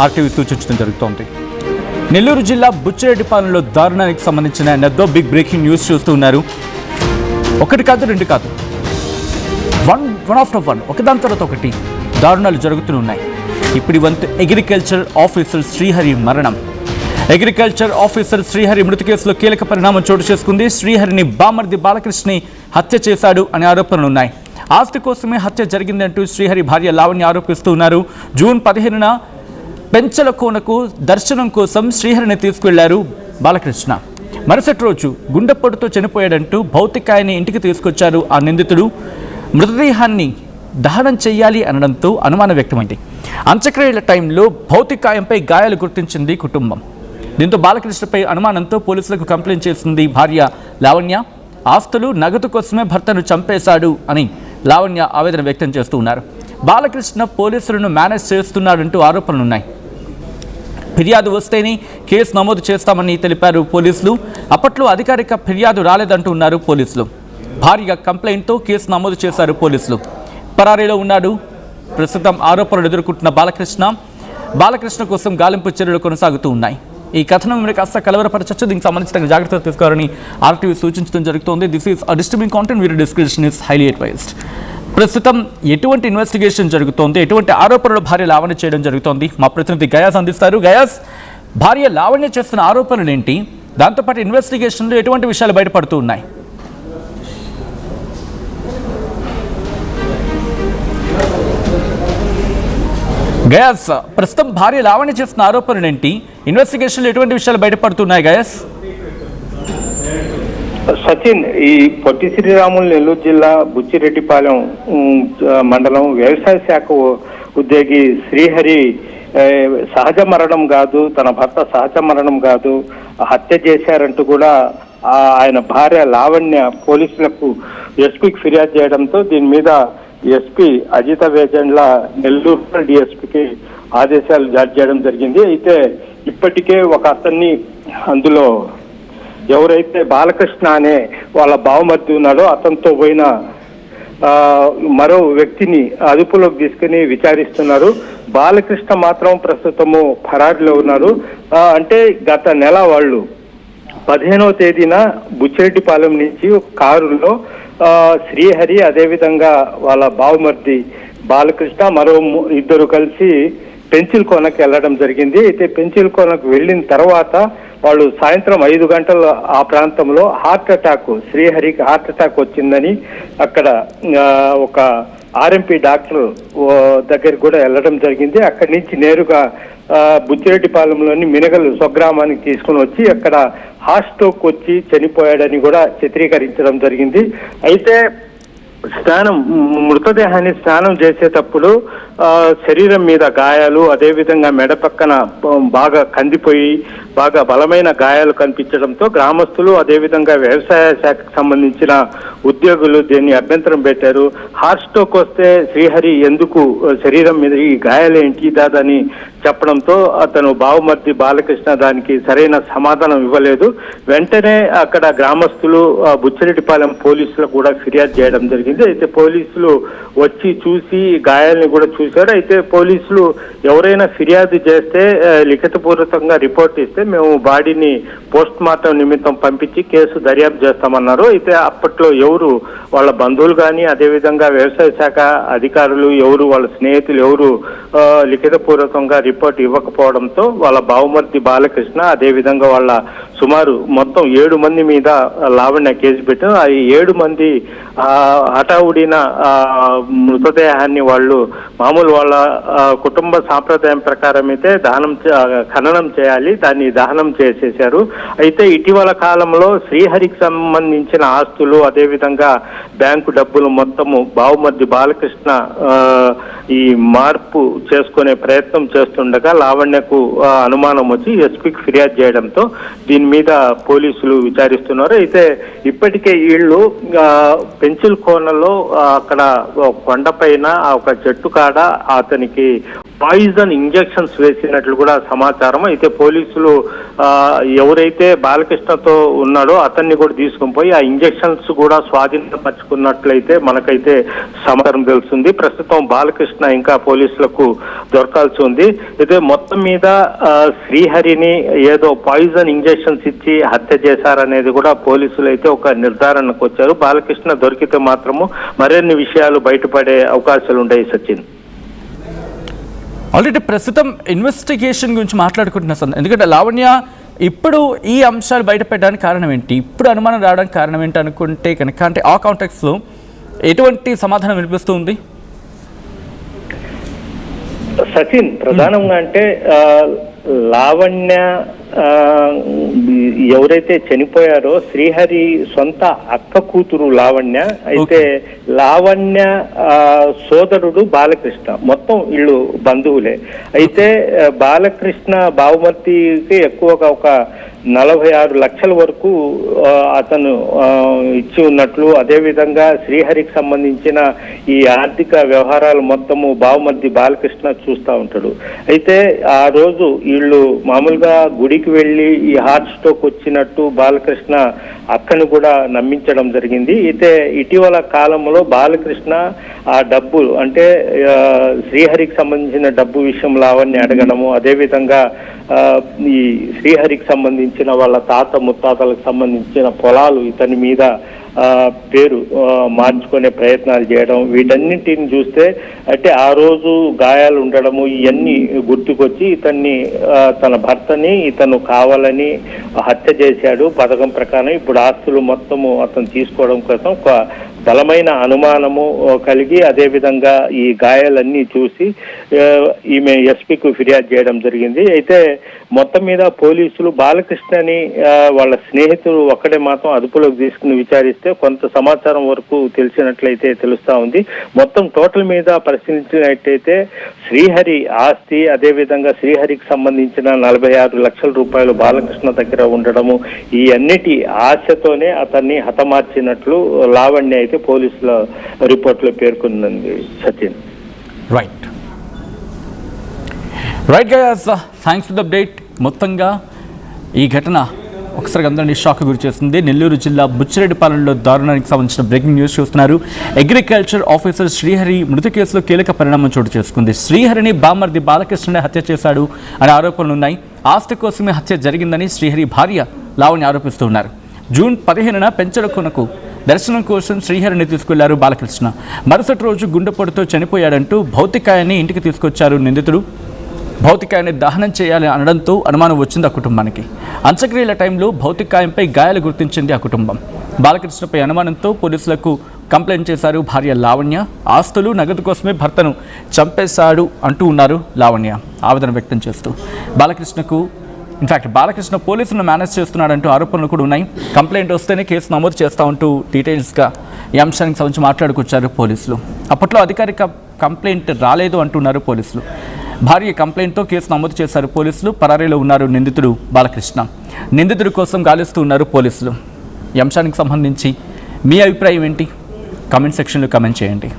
RTV సూచించడం జరుగుతోంది. నెల్లూరు జిల్లా బుచ్చిరెడ్డిపాలెంలో దారుణానికి సంబంధించిన నెద్దో బిగ్ బ్రేకింగ్ న్యూస్ చూస్తూ ఉన్నారు. ఒకటి కాదు రెండు కాదు, వన్ ఆఫ్టర్ వన్, ఒకదాని తర్వాత ఒకటి దారుణాలు జరుగుతున్నాయి. ఇప్పుడు వంతు అగ్రికల్చర్ ఆఫీసర్ శ్రీహరి మరణం. అగ్రికల్చర్ ఆఫీసర్ శ్రీహరి మృతి కేసులో కీలక పరిణామం చోటు చేసుకుంది. శ్రీహరిని బామర్ది బాలకృష్ణని హత్య చేశాడు అనే ఆరోపణలున్నాయి. ఆస్తి కోసమే హత్య జరిగిందంటూ శ్రీహరి భార్య లావణ్య ఆరోపిస్తూ ఉన్నారు. జూన్ 15న పెంచల కోనకు దర్శనం కోసం శ్రీహరిని తీసుకువెళ్లారు బాలకృష్ణ. మరుసటి రోజు గుండెపోటుతో చనిపోయాడంటూ భౌతికాయాన్ని ఇంటికి తీసుకొచ్చారు ఆ నిందితుడు. మృతదేహాన్ని దహనం చేయాలి అనడంతో అనుమానం వ్యక్తమైంది. అంత్యక్రియల టైంలో భౌతికాయంపై గాయాలు గుర్తించింది కుటుంబం. దీంతో బాలకృష్ణపై అనుమానంతో పోలీసులకు కంప్లైంట్ చేసింది భార్య లావణ్య. ఆస్తులు నగదు కోసమే భర్తను చంపేశాడు అని లావణ్య ఆవేదన వ్యక్తం చేస్తూ ఉన్నారు. బాలకృష్ణ పోలీసులను మేనేజ్ చేస్తున్నాడంటూ ఆరోపణలున్నాయి. ఫిర్యాదు వస్తేనే కేసు నమోదు చేస్తామని తెలిపారు పోలీసులు. అప్పట్లో అధికారిక ఫిర్యాదు రాలేదంటూ ఉన్నారు పోలీసులు. భారీగా కంప్లైంట్తో కేసు నమోదు చేశారు పోలీసులు. పరారీలో ఉన్నాడు. ప్రస్తుతం ఆరోపణలు ఎదుర్కొంటున్న బాలకృష్ణ కోసం గాలింపు చర్యలు కొనసాగుతూ ఉన్నాయి. ఈ కథనం మీరు కాస్త కలవరపరచచ్చు. దీనికి సంబంధించిన జాగ్రత్తలు తీసుకోవాలని ఆర్టీవీ సూచించడం జరుగుతోంది. This is a disturbing content. వీరి డిస్క్రిప్షన్ ఇస్ హైలీ అడ్వైజ్డ్. ప్రస్తుతం ఎటువంటి ఇన్వెస్టిగేషన్ జరుగుతోంది, ఎటువంటి ఆరోపణలు భార్య లావణ్య చేయడం జరుగుతోంది, మా ప్రతినిధి గయాస్ అందిస్తారు. గయాస్, భార్య లావణ్య చేస్తున్న ఆరోపణలు ఏంటి? దాంతోపాటు ఇన్వెస్టిగేషన్లో ఎటువంటి విషయాలు బయటపడుతూ ఉన్నాయి? గయాస్, ప్రస్తుతం భార్య లావణ్య చేస్తున్న ఆరోపణలు ఏంటి? ఇన్వెస్టిగేషన్లో ఎటువంటి విషయాలు బయటపడుతున్నాయి గయాస్? సచిన్, ఈ పొట్టి శ్రీరాములు నెల్లూరు జిల్లా బుచ్చిరెడ్డిపాలెం మండలం వ్యవసాయ శాఖ ఉద్యోగి శ్రీహరి సహజ మరణం కాదు, తన భర్త సహజ మరణం కాదు, హత్య చేశారంటూ కూడా ఆయన భార్య లావణ్య పోలీసులకు ఎస్పీకి ఫిర్యాదు చేయడంతో దీని మీద ఎస్పీ అజిత వేజండ్ల నెల్లూరు డిఎస్పీకి ఆదేశాలు జారీ చేయడం జరిగింది. అయితే ఇప్పటికే ఒక అతన్ని, అందులో ఎవరైతే బాలకృష్ణ అనే వాళ్ళ బావమర్ది ఉన్నాడో అతనితో పోయిన మరో వ్యక్తిని అదుపులోకి తీసుకుని విచారిస్తున్నారు. బాలకృష్ణ మాత్రం ప్రస్తుతము ఫరారీలో ఉన్నారు. అంటే గత నెల వాళ్ళు 15వ తేదీన బుచ్చిరెడ్డిపాలెం నుంచి కారులో శ్రీహరి, అదేవిధంగా వాళ్ళ బావమర్ది బాలకృష్ణ, మరో ఇద్దరు కలిసి పెంచిల్ కోనకు వెళ్ళడం జరిగింది. అయితే పెంచిల్ కోనకు వెళ్ళిన తర్వాత వాళ్ళు సాయంత్రం 5 గంటల ఆ ప్రాంతంలో శ్రీహరికి హార్ట్ అటాక్ వచ్చిందని అక్కడ ఒక ఆర్ఎంపీ డాక్టర్ దగ్గర కూడా వెళ్ళడం జరిగింది. అక్కడి నుంచి నేరుగా బుచ్చిరెడ్డిపాలెంలోని మినగల్ స్వగ్రామానికి తీసుకుని వచ్చి అక్కడ హార్ట్ స్ట్రోక్ వచ్చి చనిపోయాడని కూడా చిత్రీకరించడం జరిగింది. అయితే మృతదేహాన్ని స్నానం చేసేటప్పుడు శరీరం మీద గాయాలు, అదేవిధంగా మెడ పక్కన బాగా కందిపోయి బాగా బలమైన గాయాలు కనిపించడంతో గ్రామస్తులు, అదేవిధంగా వ్యవసాయ శాఖకు సంబంధించిన ఉద్యోగులు దీన్ని అభ్యంతరం పెట్టారు. హార్ట్ స్ట్రోక్ వస్తే శ్రీహరి ఎందుకు శరీరం మీద ఈ గాయాలేంటి దాదని చెప్పడంతో అతను బావమర్ది బాలకృష్ణ దానికి సరైన సమాధానం ఇవ్వలేదు. వెంటనే అక్కడ గ్రామస్తులు బుచ్చిరెడ్డిపాలెం పోలీసులకు కూడా ఫిర్యాదు చేయడం జరిగింది. అయితే పోలీసులు వచ్చి చూసి గాయాలని కూడా చూశారు. అయితే పోలీసులు ఎవరైనా ఫిర్యాదు చేస్తే లిఖితపూర్వకంగా రిపోర్ట్ ఇస్తే మేము బాడీని పోస్ట్ మార్టం నిమిత్తం పంపించి కేసు దర్యాప్తు చేస్తామన్నారు. అయితే అప్పట్లో ఎవరు వాళ్ళ బంధువులు కానీ, అదేవిధంగా వ్యవసాయ శాఖ అధికారులు ఎవరు, వాళ్ళ స్నేహితులు ఎవరు లిఖితపూర్వకంగా రిపోర్ట్ ఇవ్వకపోవడంతో వాళ్ళ బావమర్ది బాలకృష్ణ, అదేవిధంగా వాళ్ళ సుమారు మొత్తం 7 మంది మీద లావణ్య కేసు పెట్టారు. ఆ 7 మంది హఠావుడిన మృతదేహాన్ని వాళ్ళు మామూలు వాళ్ళ కుటుంబ సాంప్రదాయం ప్రకారం అయితే ఖననం చేయాలి, దాన్ని దహనం చేసేశారు. అయితే ఇటీవల కాలంలో శ్రీహరికి సంబంధించిన ఆస్తులు, అదేవిధంగా బ్యాంకు డబ్బులు మొత్తము బావమర్ది బాలకృష్ణ ఈ మార్పు చేసుకునే ప్రయత్నం చేస్తుండగా లావణ్యకు అనుమానం వచ్చి ఎస్పీకి ఫిర్యాదు చేయడంతో దీని మీద పోలీసులు విచారిస్తున్నారు. అయితే ఇప్పటికే వీళ్ళు పెంచిల్ కోనలో అక్కడ కొండపైన ఒక చెట్టు కాడ అతనికి పాయిజన్ ఇంజెక్షన్స్ వేసినట్లు కూడా సమాచారం. అయితే పోలీసులు ఎవరైతే బాలకృష్ణతో ఉన్నాడో అతన్ని కూడా తీసుకొని పోయి ఆ ఇంజెక్షన్స్ కూడా స్వాధీనపరుచుకున్నట్లయితే మనకైతే సమాచారం తెలుస్తుంది. ప్రస్తుతం బాలకృష్ణ ఇంకా పోలీసులకు దొరకాల్సి ఉంది. అయితే మొత్తం మీద శ్రీహరిని ఏదో పాయిజన్ ఇంజెక్షన్స్ ఇచ్చి హత్య చేశారనేది కూడా పోలీసులు అయితే ఒక నిర్ధారణకు వచ్చారు. బాలకృష్ణ దొరికితే మాత్రము మరిన్ని విషయాలు బయటపడే అవకాశాలు ఉన్నాయి. సచిన్, ఆల్రెడీ ప్రస్తుతం ఇన్వెస్టిగేషన్ గురించి మాట్లాడుకుంటున్నా సార్. ఎందుకంటే లావణ్య ఇప్పుడు ఈ అంశాలు బయటపెట్టడానికి కారణం ఏంటి, ఇప్పుడు అనుమానం రావడానికి కారణం ఏంటి అనుకుంటే కనుక, అంటే ఆ కాంటెక్స్లో ఎటువంటి సమాధానం వినిపిస్తుంది సచిన్? ప్రధానంగా అంటే లావణ్య ఎవరైతే చనిపోయారో శ్రీహరి సొంత అక్క కూతురు లావణ్య. అయితే లావణ్య సోదరుడు బాలకృష్ణ, మొత్తం వీళ్ళు బంధువులే. అయితే బాలకృష్ణ బావమర్తికి ఎక్కువగా ఒక 46 లక్షల వరకు అతను ఇచ్చి ఉన్నట్లు, అదేవిధంగా శ్రీహరికి సంబంధించిన ఈ ఆర్థిక వ్యవహారాలు మొత్తము బావమర్ది బాలకృష్ణ చూస్తూ ఉంటాడు. అయితే ఆ రోజు వీళ్ళు మామూలుగా గుడికి వెళ్ళి ఈ హార్ట్ స్ట్రోక్ వచ్చినట్టు బాలకృష్ణ అక్కను కూడా నమ్మించడం జరిగింది. అయితే ఇటీవల కాలంలో బాలకృష్ణ ఆ డబ్బు అంటే శ్రీహరికి సంబంధించిన డబ్బు విషయం లావణ్య అడగడము, అదేవిధంగా ఈ శ్రీహరికి సంబంధించిన వాళ్ళ తాత ముత్తాతలకు సంబంధించిన పొలాలు ఇతని మీద పేరు మార్చుకునే ప్రయత్నాలు చేయడం, వీటన్నింటిని చూస్తే అంటే ఆ రోజు గాయాలు ఉండడము ఇవన్నీ గుర్తుకొచ్చి ఇతన్ని తన భర్తని ఇతను కావాలని హత్య చేశాడు పథకం ప్రకారం. ఇప్పుడు ఆస్తులు మొత్తము అతను తీసుకోవడం కోసం ఒక బలమైన అనుమానము కలిగి, అదేవిధంగా ఈ గాయాలన్నీ చూసి ఈమె ఎస్పీకు ఫిర్యాదు చేయడం జరిగింది. అయితే మొత్తం మీద పోలీసులు బాలకృష్ణని వాళ్ళ స్నేహితులు ఒక్కడే మాత్రం అదుపులోకి తీసుకుని విచారిస్తే కొంత సమాచారం వరకు తెలిసినట్లయితే తెలుస్తా ఉంది. మొత్తం టోటల్ మీద పరిశీలించినట్టయితే శ్రీహరి ఆస్తి, అదేవిధంగా శ్రీహరికి సంబంధించిన 46 లక్షల రూపాయలు బాలకృష్ణ దగ్గర ఉండడము, ఈ అన్నిటి ఆశతోనే అతన్ని హతమార్చినట్లు లావణ్య అయితే పోలీసుల రిపోర్ట్లో పేర్కొంది. Sachin, right guys, thanks for the update. మొత్తంగా ఈ ఘటన ఒకసారి అందరినీ షాక్ గురి చేస్తుంది. నెల్లూరు జిల్లా బుచ్చిరెడ్డిపాలెంలో దారుణానికి సంబంధించిన బ్రేకింగ్ న్యూస్ చూస్తున్నారు. అగ్రికల్చర్ ఆఫీసర్ శ్రీహరి మృతి కేసులో కీలక పరిణామం చోటు చేసుకుంది. శ్రీహరిని బామర్ది బాలకృష్ణనే హత్య చేశాడు అనే ఆరోపణలు ఉన్నాయి. ఆస్తి కోసమే హత్య జరిగిందని శ్రీహరి భార్య లావణ్య ఆరోపిస్తున్నారు. జూన్ 15న పెంచలకొనకు దర్శనం కోసం శ్రీహరిని తీసుకెళ్లారు బాలకృష్ణ. మరుసటి రోజు గుండెపోటుతో చనిపోయాడంటూ భౌతికాయాన్ని ఇంటికి తీసుకొచ్చారు నిందితుడు. భౌతికాయాన్ని దహనం చేయాలని అనడంతో అనుమానం వచ్చింది ఆ కుటుంబానికి. అంత్యక్రియల టైంలో భౌతికాయంపై గాయాలు గుర్తించింది ఆ కుటుంబం. బాలకృష్ణపై అనుమానంతో పోలీసులకు కంప్లైంట్ చేశారు భార్య లావణ్య. ఆస్తులు నగదు కోసమే భర్తను చంపేశాడు అంటూ ఉన్నారు లావణ్య ఆవేదన వ్యక్తం చేస్తూ. బాలకృష్ణ పోలీసులను మేనేజ్ చేస్తున్నాడంటూ ఆరోపణలు కూడా ఉన్నాయి. కంప్లైంట్ వస్తేనే కేసు నమోదు చేస్తూ ఉంటూ డీటెయిల్స్గా ఈ అంశానికి సంబంధించి మాట్లాడుకొచ్చారు పోలీసులు. అప్పట్లో అధికారిక కంప్లైంట్ రాలేదు అంటున్నారు పోలీసులు. భార్య కంప్లైంట్తో కేసు నమోదు చేశారు పోలీసులు. పరారీలో ఉన్నారు నిందితుడు బాలకృష్ణ. నిందితుడి కోసం గాలిస్తూ ఉన్నారు పోలీసులు. ఈ అంశానికి సంబంధించి మీ అభిప్రాయం ఏంటి? కామెంట్ సెక్షన్లో కామెంట్ చేయండి.